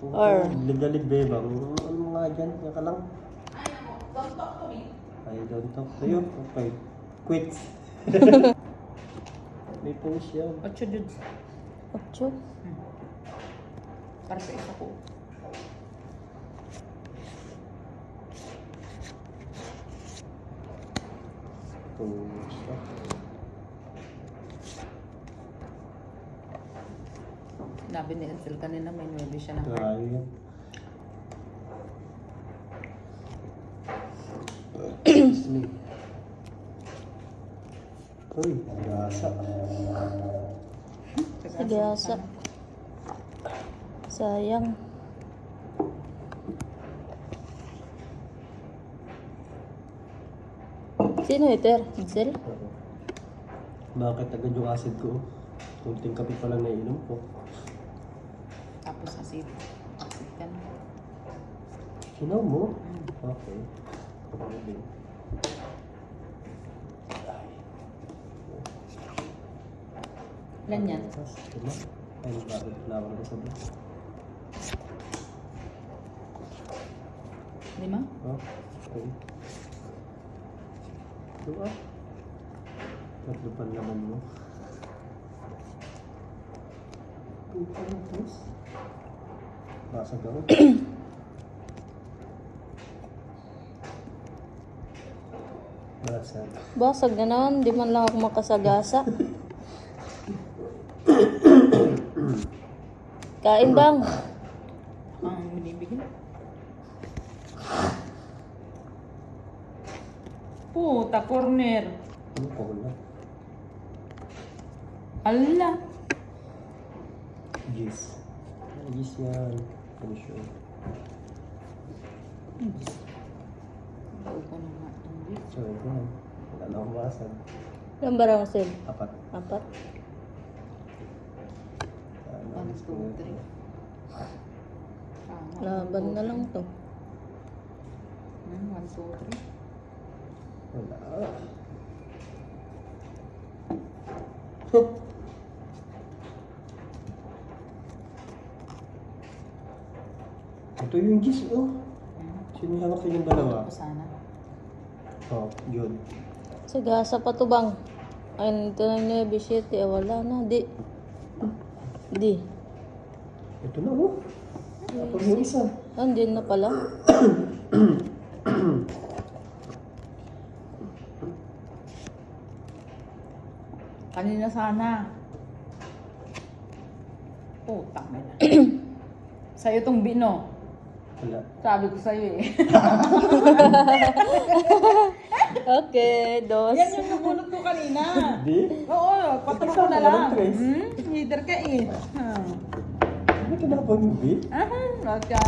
Or? Ligalig, bebang. Ano mga dyan? Yan ka lang. Don't talk to me. I don't talk to you. Okay. Quit. May post yan. 8 dudes. 8. Para sa isa ko. Post. Nabi ni Ansel kanina may 9 siya na heart. Grabe yan. Excuse me. Uy, gasa. Sagasa. Sayang. Sino ito? Hansel? Bakit agad yung acid ko? Kunting kape pa lang naiinom ko. Tapos acid. Acid ka na. Sinaw mo? Okay. Okay. Ilan yan? Tapos, diba? Ay, bakit lawang ko sabi? 5? Oh, okay. Diba? Tatlo pa naman mo. Puta na, please. Basag ako. Basag. Basag na naman. Di man lang ako makasagasa. Kain bang? Ang binibigyan. Puta, corner. Ano ko na? Ala. Gis. Gis yan. Ano siya? Bago ko na nga itong beef. So, yan. Wala na akong basag. Ilang barang Hansel? 4. 4? One, two, three. Laban na lang to. 1, 2, 3. Wala. Ito yung gis, oh. Sino yung hawak sa yung dalawa? Ako sana. Oh, yun. Sagasa pa to bang? Ay, ito na yung 9-7. Wala na. Di. Di. Ito na, oh. Ako yung isa. Andyan na pala. Kanina sana. Putang na. Sa'yo tong bino. Wala. Sabi ko sa'yo eh. Okay, dos. Yan yung nabulot ko kanina. Di? Oo, patro ko na lang. Tres. Leader ka eh. Ano ito na po yung B? Aha,